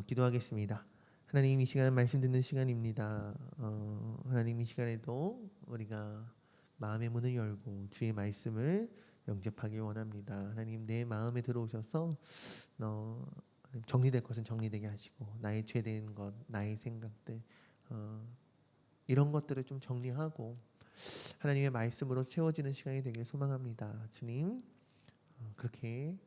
기도하겠습니다. 하나님, 이 시간 말씀 듣는 시간입니다. 하나님, 이 시간에도 우리가 마음의 문을 열고 주의 말씀을 영접하길 원합니다. 하나님, 내 마음에 들어오셔서 정리될 것은 정리되게 하시고, 나의 죄된 것, 나의 생각들, 이런 것들을 좀 정리하고 하나님의 말씀으로 채워지는 시간이 되길 소망합니다. 주님, 그렇게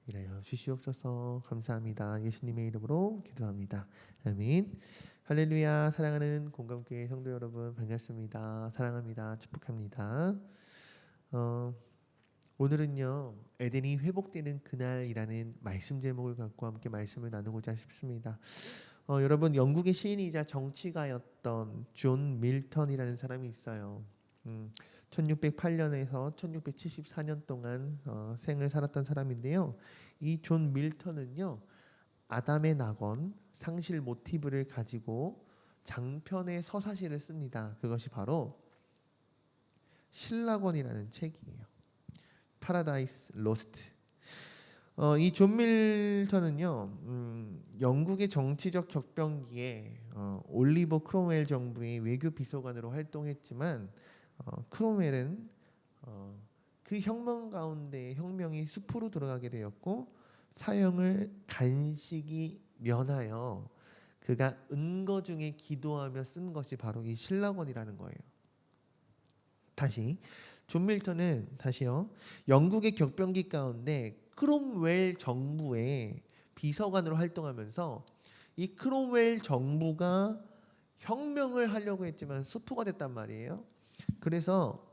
일하여 주시옵소서. 감사합니다. 예수님의 이름으로 기도합니다. 아멘. 할렐루야. 사랑하는 공감교회 성도 여러분, 반갑습니다. 사랑합니다. 축복합니다. 오늘은요, 에덴이 회복되는 그날이라는 말씀 제목을 갖고 함께 말씀을 나누고자 싶습니다. 여러분, 영국의 시인이자 정치가였던 존 밀턴이라는 사람이 있어요. 1608년에서 1674년 동안 생을 살았던 사람인데요. 이 존 밀턴은요, 아담의 낙원, 상실 모티브를 가지고 장편의 서사시를 씁니다. 그것이 바로 신라권이라는 책이에요. 파라다이스 로스트. 이 존 밀턴은요, 영국의 정치적 격변기에 올리버 크롬웰 정부의 외교 비서관으로 활동했지만 크롬웰은 그 혁명 가운데 혁명이 숲으로 들어가게 되었고, 사형을 간신히 면하여 그가 은거 중에 기도하며 쓴 것이 바로 이 신라권이라는 거예요. 존 밀턴은 영국의 격변기 가운데 크롬웰 정부의 비서관으로 활동하면서 이 크롬웰 정부가 혁명을 하려고 했지만 수포가 됐단 말이에요. 그래서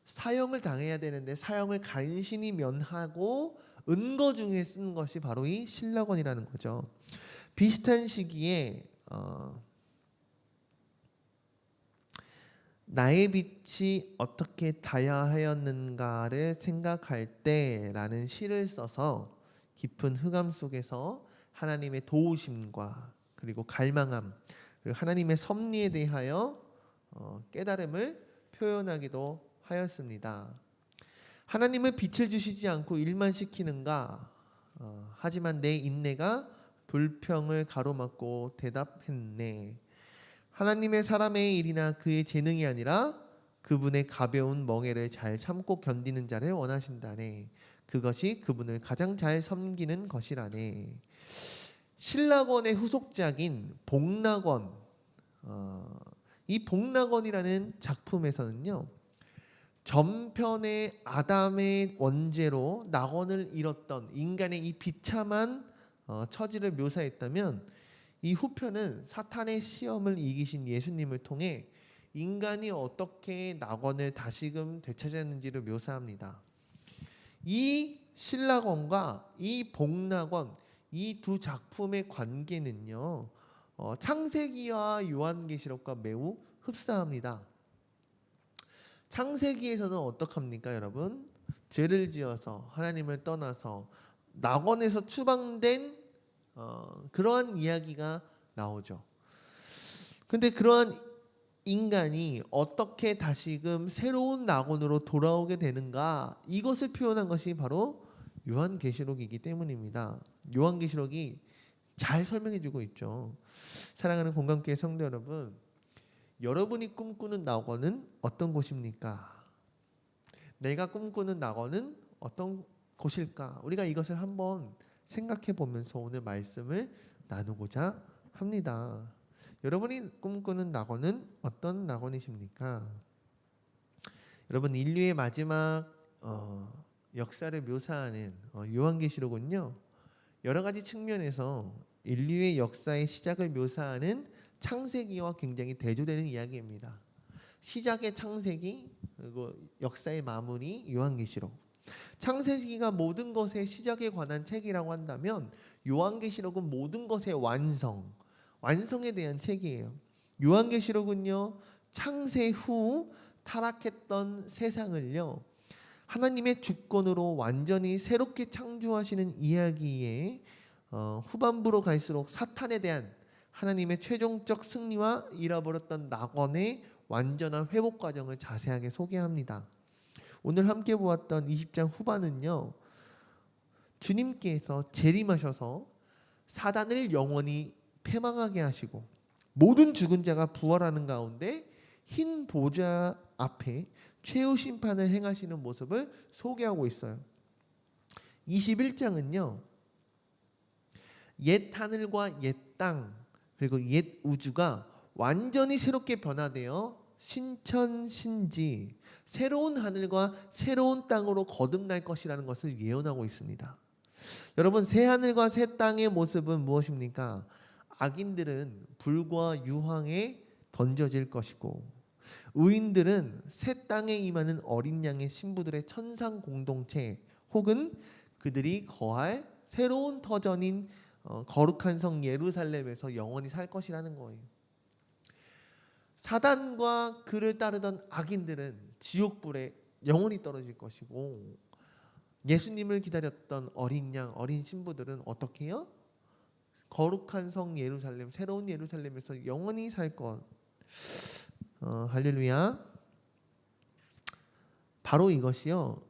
사형을 당해야 되는데 사형을 간신히 면하고 은거 중에 쓴 것이 바로 이 신라권이라는 거죠. 비슷한 시기에 나의 빛이 어떻게 다야하였는가를 생각할 때라는 시를 써서 깊은 흑암 속에서 하나님의 도우심과 그리고 갈망함, 그리고 하나님의 섭리에 대하여 깨달음을 표현하기도 하였습니다. 하나님은 빛을 주시지 않고 일만 시키는가? 하지만 내 인내가 불평을 가로막고 대답했네. 하나님의 사람의 일이나 그의 재능이 아니라 그분의 가벼운 멍에를 잘 참고 견디는 자를 원하신다네. 그것이 그분을 가장 잘 섬기는 것이라네. 신라권의 후속작인 복락원, 이 복락원이라는 작품에서는요, 전편의 아담의 원죄로 낙원을 잃었던 인간의 이 비참한 처지를 묘사했다면, 이 후편은 사탄의 시험을 이기신 예수님을 통해 인간이 어떻게 낙원을 다시금 되찾았는지를 묘사합니다. 이 신라권과 이 복락원, 이 두 작품의 관계는요, 창세기와 요한계시록과 매우 흡사합니다. 창세기에서는 어떡합니까, 여러분? 죄를 지어서 하나님을 떠나서 낙원에서 추방된 그러한 이야기가 나오죠. 근데 그러한 인간이 어떻게 다시금 새로운 낙원으로 돌아오게 되는가, 이것을 표현한 것이 바로 요한계시록이기 때문입니다. 요한계시록이 잘 설명해주고 있죠. 사랑하는 공감교회 성도 여러분, 여러분이 꿈꾸는 낙원은 어떤 곳입니까? 내가 꿈꾸는 낙원은 어떤 곳일까? 우리가 이것을 한번 생각해 보면서 오늘 말씀을 나누고자 합니다. 여러분이 꿈꾸는 낙원은 어떤 낙원이십니까? 여러분, 인류의 마지막 역사를 묘사하는 요한계시록은요, 여러 가지 측면에서 인류의 역사의 시작을 묘사하는 창세기와 굉장히 대조되는 이야기입니다. 시작의 창세기, 그리고 역사의 마무리 요한계시록. 창세기가 모든 것의 시작에 관한 책이라고 한다면 요한계시록은 모든 것의 완성에 대한 책이에요. 요한계시록은요, 창세 후 타락했던 세상을요, 하나님의 주권으로 완전히 새롭게 창조하시는 이야기에 후반부로 갈수록 사탄에 대한 하나님의 최종적 승리와 잃어버렸던 낙원의 완전한 회복 과정을 자세하게 소개합니다. 오늘 함께 보았던 20장 후반은요, 주님께서 재림하셔서 사단을 영원히 패망하게 하시고 모든 죽은 자가 부활하는 가운데 흰 보좌 앞에 최후 심판을 행하시는 모습을 소개하고 있어요. 21장은요. 옛 하늘과 옛 땅 그리고 옛 우주가 완전히 새롭게 변화되어 신천신지 새로운 하늘과 새로운 땅으로 거듭날 것이라는 것을 예언하고 있습니다. 여러분, 새 하늘과 새 땅의 모습은 무엇입니까? 악인들은 불과 유황에 던져질 것이고 의인들은 새 땅에 임하는 어린 양의 신부들의 천상 공동체 혹은 그들이 거할 새로운 터전인 거룩한 성 예루살렘에서 영원히 살 것이라는 거예요. 사단과 그를 따르던 악인들은 지옥불에 영원히 떨어질 것이고 예수님을 기다렸던 어린 양, 어린 신부들은 어떻게 해요? 거룩한 성 예루살렘, 새로운 예루살렘에서 영원히 살 것. 할렐루야. 바로 이것이요.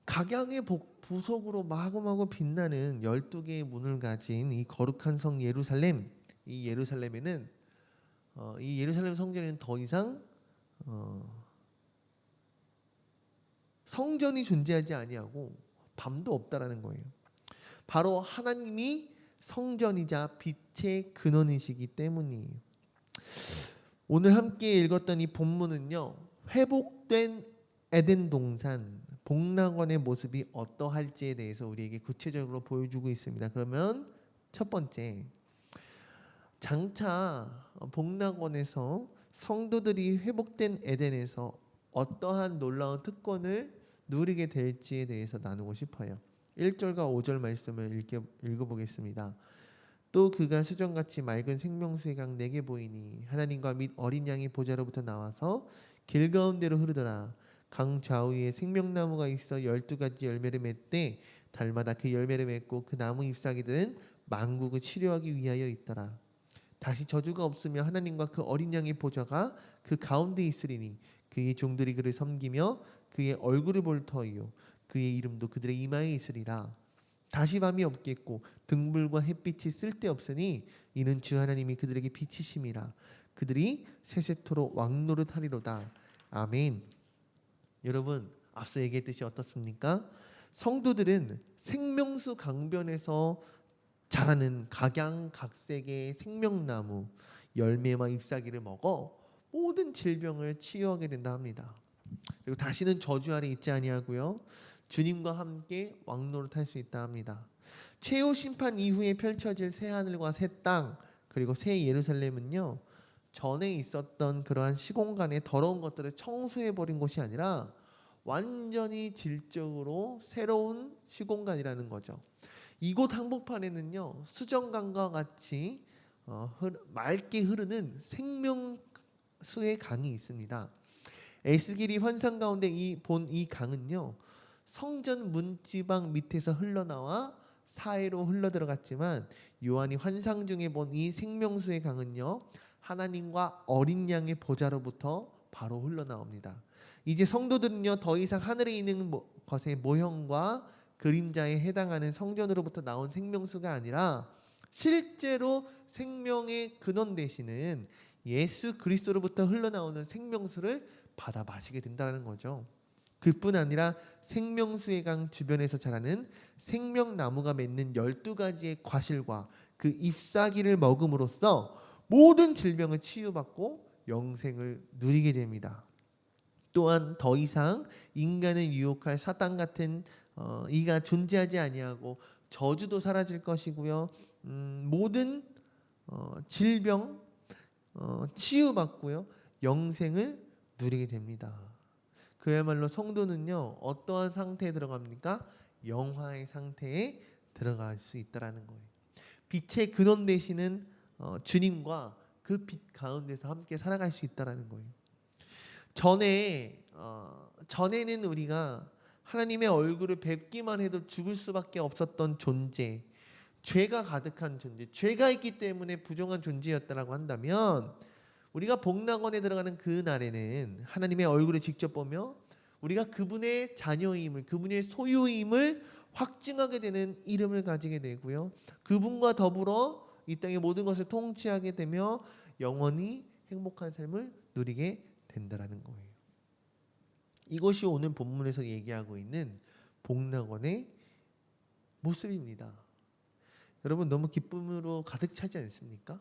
각양의 보석으로 마구마구 빛나는 12개의 문을 가진 이 거룩한 성 예루살렘. 이 예루살렘에는 이 예루살렘 성전에는 더 이상 성전이 존재하지 아니하고 밤도 없다라는 거예요. 바로 하나님이 성전이자 빛의 근원이시기 때문이에요. 오늘 함께 읽었던 이 본문은요. 회복된 에덴 동산 복락원의 모습이 어떠할지에 대해서 우리에게 구체적으로 보여주고 있습니다. 그러면 첫 번째, 장차 복락원에서 성도들이 회복된 에덴에서 어떠한 놀라운 특권을 누리게 될지에 대해서 나누고 싶어요. 1절과 5절 말씀을 읽어보겠습니다. 또 그가 수정같이 맑은 생명수의 강 내게 보이니 하나님과 및 어린 양의 보좌로부터 나와서 길 가운데로 흐르더라. 강 좌우에 생명나무가 있어 12가지 열매를 맺되 달마다 그 열매를 맺고 그 나무 잎사귀들은 만국을 치료하기 위하여 있더라. 다시 저주가 없으며 하나님과 그 어린 양의 보좌가 그 가운데 있으리니 그의 종들이 그를 섬기며 그의 얼굴을 볼 터이요 그의 이름도 그들의 이마에 있으리라. 다시 밤이 없겠고 등불과 햇빛이 쓸데없으니 이는 주 하나님이 그들에게 빛이심이라. 그들이 세세토록 왕노릇하리로다. 아멘. 여러분, 앞서 얘기했듯이 어떻습니까? 성도들은 생명수 강변에서 자라는 각양각색의 생명나무 열매와 잎사귀를 먹어 모든 질병을 치유하게 된다 합니다. 그리고 다시는 저주 아래 있지 아니하고요. 주님과 함께 왕노릇할 수 있다 합니다. 최후 심판 이후에 펼쳐질 새 하늘과 새 땅 그리고 새 예루살렘은요. 전에 있었던 그러한 시공간의 더러운 것들을 청소해버린 곳이 아니라 완전히 질적으로 새로운 시공간이라는 거죠. 이곳 한복판에는요. 수정강과 같이 맑게 흐르는 생명수의 강이 있습니다. 에스겔이 환상 가운데 이 강은요. 성전 문지방 밑에서 흘러나와 사해로 흘러들어갔지만 요한이 환상 중에 본 이 생명수의 강은요. 하나님과 어린 양의 보좌로부터 바로 흘러나옵니다. 이제 성도들은요. 더 이상 하늘에 있는 것의 모형과 그림자에 해당하는 성전으로부터 나온 생명수가 아니라 실제로 생명의 근원 되시는 예수 그리스도로부터 흘러나오는 생명수를 받아 마시게 된다는 거죠. 그뿐 아니라 생명수의 강 주변에서 자라는 생명나무가 맺는 12가지의 과실과 그 잎사귀를 먹음으로써 모든 질병을 치유받고 영생을 누리게 됩니다. 또한 더 이상 인간을 유혹할 사탄 같은 이가 존재하지 아니하고 저주도 사라질 것이고요. 모든 질병 치유받고요. 영생을 누리게 됩니다. 그야말로 성도는요. 어떠한 상태에 들어갑니까? 영화의 상태에 들어갈 수 있다라는 거예요. 빛의 근원 되시는 주님과 그 빛 가운데서 함께 살아갈 수 있다라는 거예요. 전에는 우리가 하나님의 얼굴을 뵙기만 해도 죽을 수밖에 없었던 존재, 죄가 가득한 존재, 죄가 있기 때문에 부정한 존재였다라고 한다면 우리가 복락원에 들어가는 그 날에는 하나님의 얼굴을 직접 보며 우리가 그분의 자녀임을, 그분의 소유임을 확증하게 되는 이름을 가지게 되고요. 그분과 더불어 이 땅의 모든 것을 통치하게 되며 영원히 행복한 삶을 누리게 된다라는 거예요. 이것이 오늘 본문에서 얘기하고 있는 복락원의 모습입니다. 여러분 너무 기쁨으로 가득 차지 않습니까?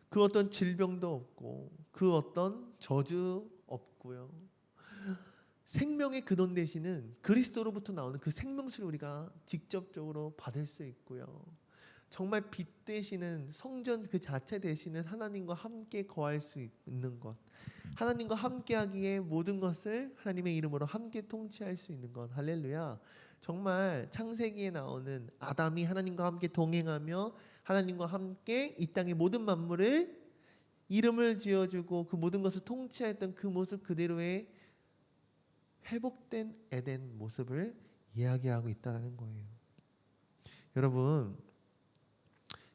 그 어떤 질병도 없고 그 어떤 저주 없고요. 생명의 근원 되시는 그리스도로부터 나오는 그 생명수를 우리가 직접적으로 받을 수 있고요. 정말 빛 되시는 성전 그 자체 되시는 하나님과 함께 거할 수 있는 것, 하나님과 함께하기에 모든 것을 하나님의 이름으로 함께 통치할 수 있는 것. 할렐루야. 정말 창세기에 나오는 아담이 하나님과 함께 동행하며 하나님과 함께 이 땅의 모든 만물을 이름을 지어주고 그 모든 것을 통치했던 그 모습 그대로의 회복된 에덴 모습을 이야기하고 있다는 거예요.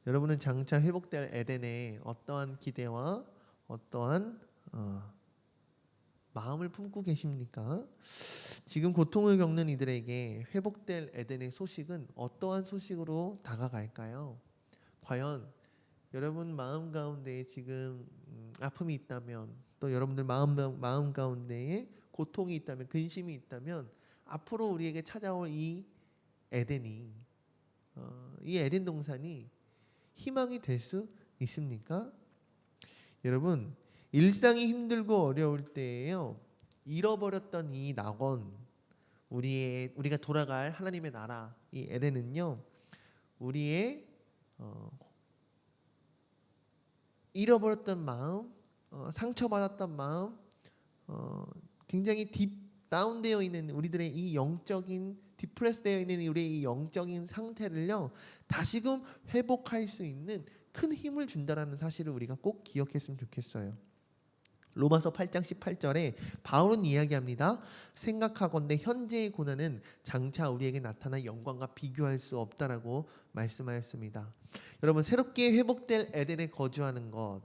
여러분은 장차 회복될 에덴에 어떠한 기대와 어떠한 마음을 품고 계십니까? 지금 고통을 겪는 이들에게 회복될 에덴의 소식은 어떠한 소식으로 다가갈까요? 과연 여러분 마음 가운데에 지금 아픔이 있다면, 또 여러분들 마음 가운데에 고통이 있다면, 근심이 있다면 앞으로 우리에게 찾아올 이 에덴이, 이 에덴 동산이 희망이 될 수 있습니까? 여러분, 일상이 힘들고 어려울 때에요, 잃어버렸던 이 낙원, 우리가 돌아갈 하나님의 나라, 이 에덴은요, 우리의 잃어버렸던 마음, 상처받았던 마음, 굉장히 다운되어 있는 우리들의 이 영적인 디프레스되어 있는 우리의 이 영적인 상태를요, 다시금 회복할 수 있는 큰 힘을 준다라는 사실을 우리가 꼭 기억했으면 좋겠어요. 로마서 8장 18절에 바울은 이야기합니다. 생각하건대 현재의 고난은 장차 우리에게 나타날 영광과 비교할 수 없다라고 말씀하였습니다. 여러분, 새롭게 회복될 에덴에 거주하는 것,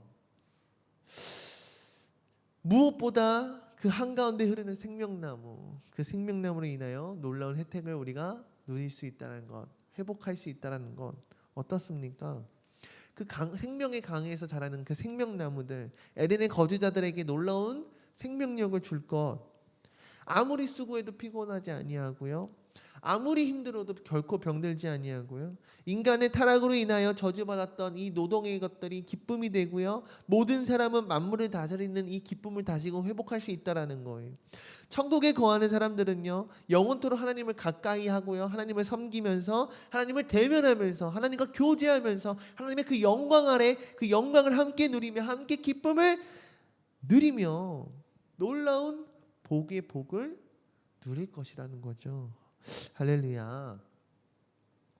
무엇보다 그 한가운데 흐르는 생명나무, 그 생명나무로 인하여 놀라운 혜택을 우리가 누릴 수 있다는 것, 회복할 수 있다는 것, 어떻습니까? 그 생명의 강에서 자라는 그 생명나무들, 에덴의 거주자들에게 놀라운 생명력을 줄 것, 아무리 수고해도 피곤하지 아니하고요, 아무리 힘들어도 결코 병들지 아니하고요, 인간의 타락으로 인하여 저주받았던 이 노동의 것들이 기쁨이 되고요, 모든 사람은 만물을 다스리는 이 기쁨을 다시금 회복할 수 있다라는 거예요. 천국에 거하는 사람들은요, 영원토록 하나님을 가까이 하고요, 하나님을 섬기면서 하나님을 대면하면서 하나님과 교제하면서 하나님의 그 영광 아래 그 영광을 함께 누리며 함께 기쁨을 누리며 놀라운 복의 복을 누릴 것이라는 거죠. 할렐루야.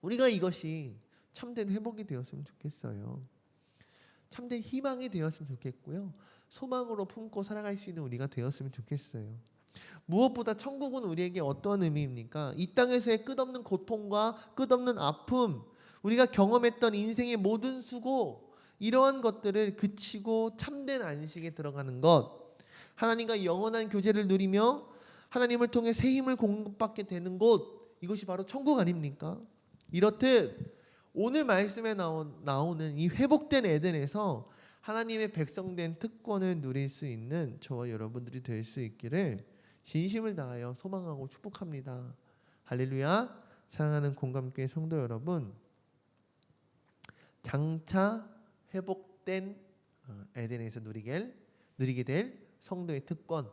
우리가 이것이 참된 회복이 되었으면 좋겠어요. 참된 희망이 되었으면 좋겠고요, 소망으로 품고 살아갈 수 있는 우리가 되었으면 좋겠어요. 무엇보다 천국은 우리에게 어떤 의미입니까? 이 땅에서의 끝없는 고통과 끝없는 아픔, 우리가 경험했던 인생의 모든 수고, 이러한 것들을 그치고 참된 안식에 들어가는 것, 하나님과 영원한 교제를 누리며 하나님을 통해 새 힘을 공급받게 되는 곳, 이것이 바로 천국 아닙니까? 이렇듯 오늘 말씀에 나오는 이 회복된 에덴에서 하나님의 백성된 특권을 누릴 수 있는 저와 여러분들이 될 수 있기를 진심을 다하여 소망하고 축복합니다. 할렐루야. 사랑하는 공감교회 성도 여러분, 장차 회복된 에덴에서 누리게 될 성도의 특권,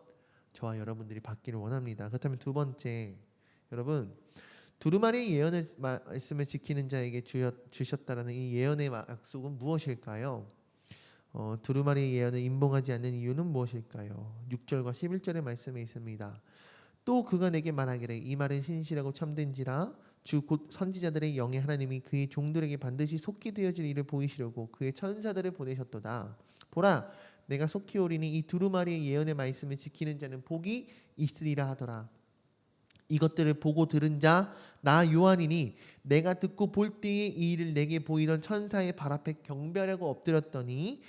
저와 여러분들이 받기를 원합니다. 그렇다면 두 번째, 여러분, 두루마리의 예언의 말씀을 지키는 자에게 주셨다라는 이 예언의 약속은 무엇일까요? 두루마리의 예언을 임봉하지 않는 이유는 무엇일까요? 6절과 11절의 말씀에 있습니다. 또 그가 내게 말하기를 이 말은 신실하고 참된지라 주 곧 선지자들의 영의 하나님이 그의 종들에게 반드시 속히 되어질 일을 보이시려고 그의 천사들을 보내셨도다. 보라, 내가 속히 오리니 이 두루마리의 예언의 말씀을 지키는 자는 복이 있으리라 하더라. 이것들을 보고 들은 자 나 요한이니 내가 듣고 볼 때에 이 일을 내게 보이던 천사의 발 앞에 경배하려고 엎드렸더니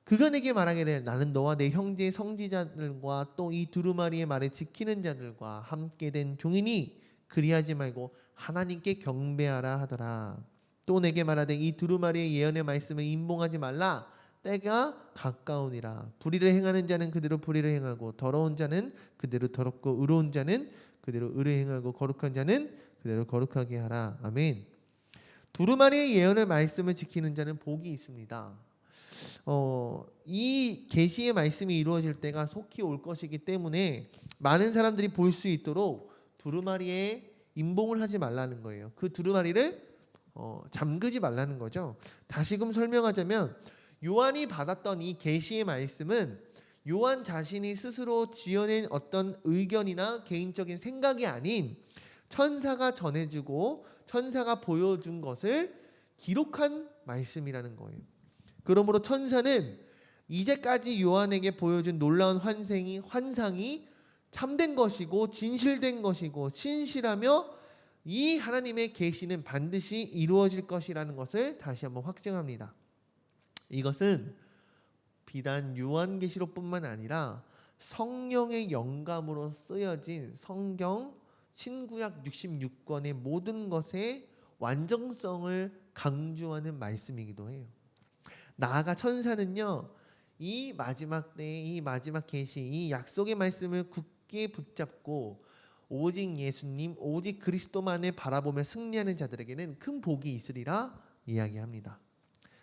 그가 내게 말하기를 나는 너와 내 형제의 성지자들과 또 이 두루마리의 말을 지키는 자들과 함께 된 종이니 그리하지 말고 하나님께 경배하라 하더라. 또 내게 말하되 이 두루마리의 예언의 말씀을 임봉하지 말라. 때가 가까우니라. 불의를 행하는 자는 그대로 불의를 행하고 더러운 자는 그대로 더럽고 의로운 자는 그대로 의를 행하고 거룩한 자는 그대로 거룩하게 하라. 아멘. 두루마리의 예언의 말씀을 지키는 자는 복이 있습니다. 이 계시의 말씀이 이루어질 때가 속히 올 것이기 때문에 많은 사람들이 볼 수 있도록 두루마리에 임봉을 하지 말라는 거예요. 그 두루마리를 잠그지 말라는 거죠. 다시금 설명하자면 요한이 받았던 이 계시의 말씀은 요한 자신이 스스로 지어낸 어떤 의견이나 개인적인 생각이 아닌 천사가 전해주고 천사가 보여준 것을 기록한 말씀이라는 거예요. 그러므로 천사는 이제까지 요한에게 보여준 놀라운 환상이 참된 것이고 진실된 것이고 신실하며 이 하나님의 계시는 반드시 이루어질 것이라는 것을 다시 한번 확증합니다. 이것은 비단 요한계시록뿐만 아니라 성령의 영감으로 쓰여진 성경 신구약 66권의 모든 것의 완전성을 강조하는 말씀이기도 해요. 나아가 천사는요, 이 마지막 때의 이 마지막 계시, 이 약속의 말씀을 굳게 붙잡고 오직 예수님, 오직 그리스도만을 바라보며 승리하는 자들에게는 큰 복이 있으리라 이야기합니다.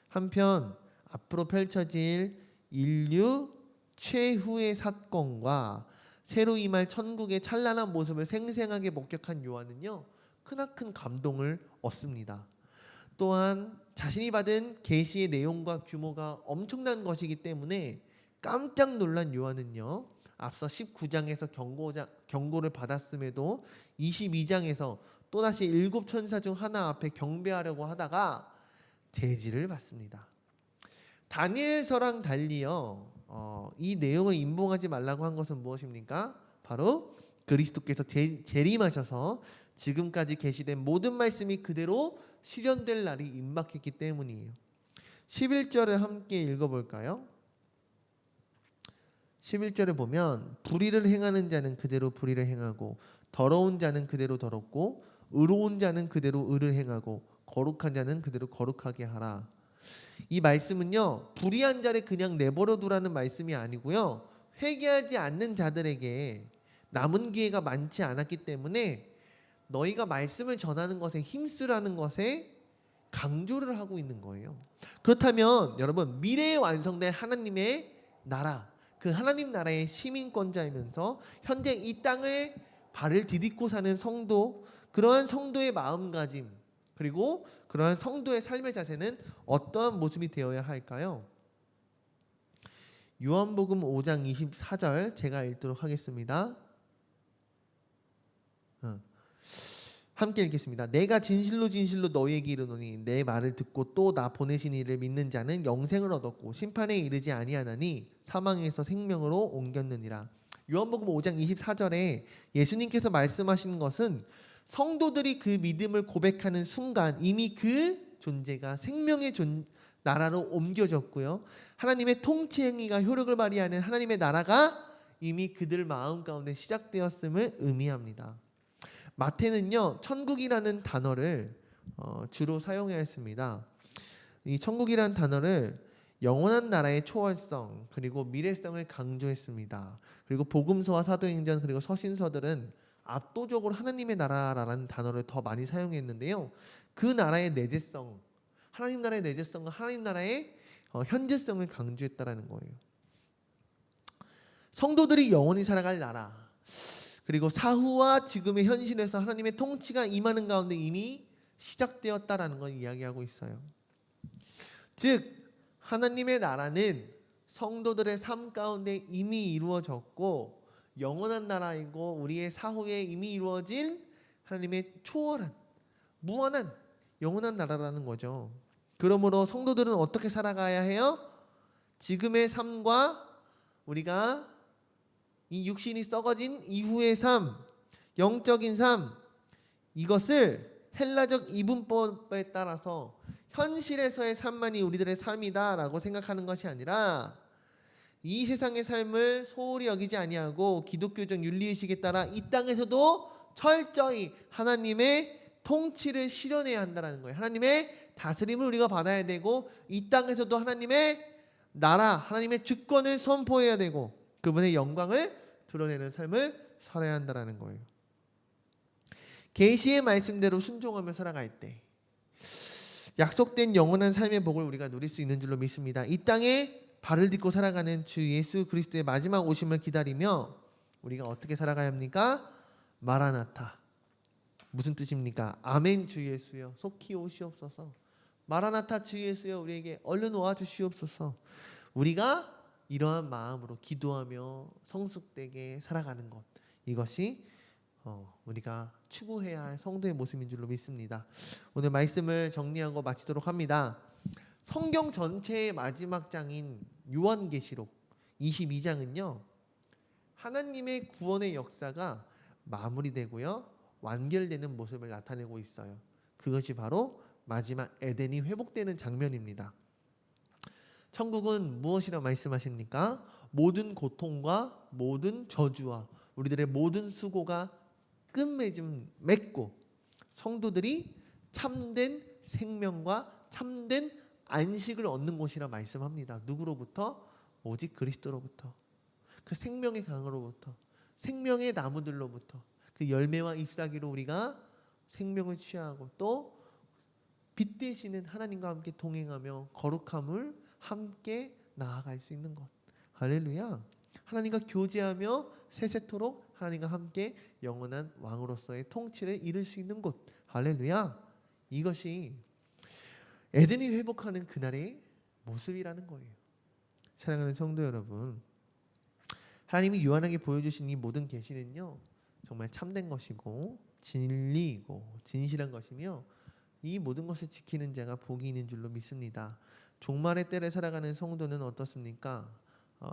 한편 앞으로 펼쳐질 인류 최후의 사건과 새로 임할 천국의 찬란한 모습을 생생하게 목격한 요한은요, 크나큰 감동을 얻습니다. 또한 자신이 받은 계시의 내용과 규모가 엄청난 것이기 때문에 깜짝 놀란 요한은요, 앞서 19장에서 경고를 받았음에도 22장에서 또다시 7천사 중 하나 앞에 경배하려고 하다가 제지를 받습니다. 다니엘서랑 달리요, 이 내용을 임봉하지 말라고 한 것은 무엇입니까? 바로 그리스도께서 재림하셔서 지금까지 계시된 모든 말씀이 그대로 실현될 날이 임박했기 때문이에요. 11절을 함께 읽어볼까요? 11절을 보면 불의를 행하는 자는 그대로 불의를 행하고 더러운 자는 그대로 더럽고 의로운 자는 그대로 의를 행하고 거룩한 자는 그대로 거룩하게 하라. 이 말씀은요, 불의한 자를 그냥 내버려 두라는 말씀이 아니고요, 회개하지 않는 자들에게 남은 기회가 많지 않았기 때문에 너희가 말씀을 전하는 것에 힘쓰라는 것에 강조를 하고 있는 거예요. 그렇다면 여러분, 미래에 완성된 하나님의 나라, 그 하나님 나라의 시민권자이면서 현재 이 땅에 발을 디딛고 사는 성도, 그러한 성도의 마음가짐, 그리고 그러한 성도의 삶의 자세는 어떠한 모습이 되어야 할까요? 요한복음 5장 24절 제가 읽도록 하겠습니다. 함께 읽겠습니다. 내가 진실로 진실로 너희에게 이르노니 내 말을 듣고 또 나 보내신 이를 믿는 자는 영생을 얻었고 심판에 이르지 아니하나니 사망에서 생명으로 옮겼느니라. 요한복음 5장 24절에 예수님께서 말씀하신 것은 성도들이 그 믿음을 고백하는 순간 이미 그 존재가 생명의 나라로 옮겨졌고요, 하나님의 통치 행위가 효력을 발휘하는 하나님의 나라가 이미 그들 마음 가운데 시작되었음을 의미합니다. 마태는요, 천국이라는 단어를 주로 사용하였습니다. 이 천국이라는 단어를 영원한 나라의 초월성 그리고 미래성을 강조했습니다. 그리고 복음서와 사도행전 그리고 서신서들은 압도적으로 하나님의 나라라는 단어를 더 많이 사용했는데요, 그 나라의 내재성, 하나님 나라의 내재성과 하나님 나라의 현재성을 강조했다라는 거예요. 성도들이 영원히 살아갈 나라, 그리고 사후와 지금의 현실에서 하나님의 통치가 임하는 가운데 이미 시작되었다라는 걸 이야기하고 있어요. 즉 하나님의 나라는 성도들의 삶 가운데 이미 이루어졌고 영원한 나라이고 우리의 사후에 이미 이루어질 하나님의 초월한 무한한 영원한 나라라는 거죠. 그러므로 성도들은 어떻게 살아가야 해요? 지금의 삶과 우리가 이 육신이 썩어진 이후의 삶, 영적인 삶, 이것을 헬라적 이분법에 따라서 현실에서의 삶만이 우리들의 삶이다라고 생각하는 것이 아니라 이 세상의 삶을 소홀히 여기지 아니하고 기독교적 윤리의식에 따라 이 땅에서도 철저히 하나님의 통치를 실현해야 한다는 거예요. 하나님의 다스림을 우리가 받아야 되고 이 땅에서도 하나님의 나라, 하나님의 주권을 선포해야 되고 그분의 영광을 드러내는 삶을 살아야 한다는 거예요. 계시의 말씀대로 순종하며 살아갈 때 약속된 영원한 삶의 복을 우리가 누릴 수 있는 줄로 믿습니다. 이 땅에 발을 딛고 살아가는 주 예수 그리스도의 마지막 오심을 기다리며 우리가 어떻게 살아가야 합니까? 마라나타. 무슨 뜻입니까? 아멘 주 예수여 속히 오시옵소서. 마라나타 주 예수여 우리에게 얼른 와 주시옵소서. 우리가 이러한 마음으로 기도하며 성숙되게 살아가는 것, 이것이 우리가 추구해야 할 성도의 모습인 줄로 믿습니다. 오늘 말씀을 정리하고 마치도록 합니다. 성경 전체의 마지막 장인 요한계시록 22장은요 하나님의 구원의 역사가 마무리되고요 완결되는 모습을 나타내고 있어요. 그것이 바로 마지막 에덴이 회복되는 장면입니다. 천국은 무엇이라 말씀하십니까? 모든 고통과 모든 저주와 우리들의 모든 수고가 끝맺음 맺고 성도들이 참된 생명과 참된 안식을 얻는 곳이라 말씀합니다. 누구로부터? 오직 그리스도로부터. 그 생명의 강으로부터, 생명의 나무들로부터, 그 열매와 잎사귀로 우리가 생명을 취하고 또 빛 되시는 하나님과 함께 동행하며 거룩함을 함께 나아갈 수 있는 것. 할렐루야. 하나님과 교제하며 세세토록 하나님과 함께 영원한 왕으로서의 통치를 이룰 수 있는 곳. 할렐루야. 이것이 에덴이 회복하는 그날의 모습이라는 거예요. 사랑하는 성도 여러분, 하나님이 요한에게 보여주신 이 모든 계시는요 정말 참된 것이고 진리이고 진실한 것이며 이 모든 것을 지키는 자가 복이 있는 줄로 믿습니다. 종말의 때를 살아가는 성도는 어떻습니까?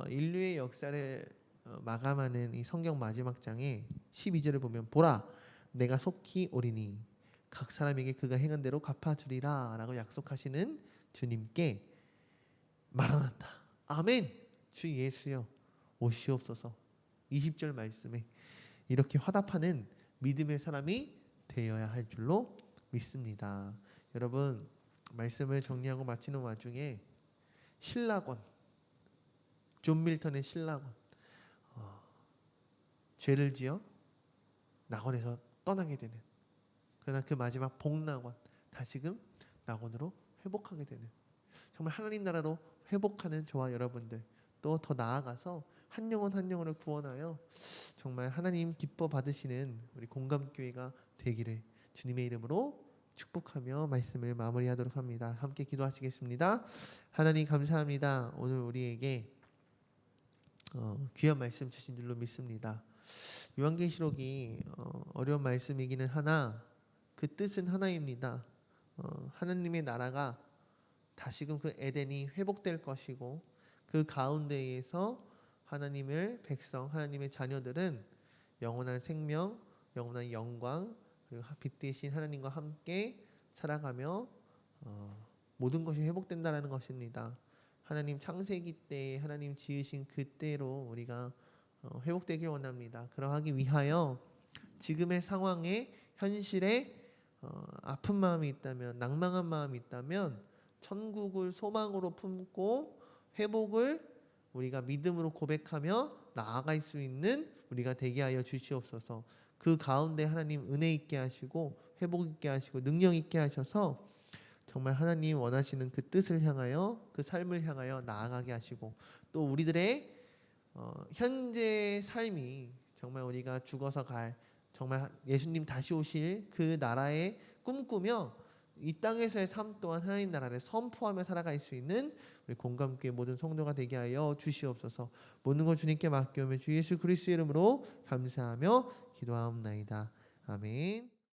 인류의 역사를 마감하는 이 성경 마지막 장에 12절을 보면 보라 내가 속히 오리니 각 사람에게 그가 행한 대로 갚아주리라 라고 약속하시는 주님께 마라나타 아멘 주 예수여 오시옵소서 20절 말씀에 이렇게 화답하는 믿음의 사람이 되어야 할 줄로 믿습니다. 여러분 말씀을 정리하고 마치는 와중에 신라권 존 밀턴의 신라권 죄를 지어 낙원에서 떠나게 되는 그러나 그 마지막 복낙원 다시금 낙원으로 회복하게 되는 정말 하나님 나라로 회복하는 저와 여러분들 또 더 나아가서 한 영혼 한 영혼을 구원하여 정말 하나님 기뻐 받으시는 우리 공감교회가 되기를 주님의 이름으로 축복하며 말씀을 마무리하도록 합니다. 함께 기도하시겠습니다. 하나님 감사합니다. 오늘 우리에게 귀한 말씀 주신 줄로 믿습니다. 요한계시록이 어려운 말씀이기는 하나 그 뜻은 하나입니다. 하나님의 나라가 다시금 그 에덴이 회복될 것이고 그 가운데에서 하나님의 백성, 하나님의 자녀들은 영원한 생명, 영원한 영광 그리고 빛 대신 하나님과 함께 살아가며 모든 것이 회복된다는 것입니다. 하나님 창세기 때 하나님 지으신 그때로 우리가 회복되길 원합니다. 그러하기 위하여 지금의 상황에 현실에 아픈 마음이 있다면 낭망한 마음이 있다면 천국을 소망으로 품고 회복을 우리가 믿음으로 고백하며 나아갈 수 있는 우리가 되게 하여 주시옵소서. 그 가운데 하나님 은혜 있게 하시고 회복 있게 하시고 능력 있게 하셔서 정말 하나님 원하시는 그 뜻을 향하여 그 삶을 향하여 나아가게 하시고 또 우리들의 현재 삶이 정말 우리가 죽어서 갈 정말 예수님 다시 오실 그 나라에 꿈꾸며 이 땅에서의 삶 또한 하나님 나라를 선포하며 살아갈 수 있는 우리 공감교회 모든 성도가 되게 하여 주시옵소서. 모든 것 주님께 맡겨오며 주 예수 그리스도의 이름으로 감사하며 기도하옵나이다. 아멘.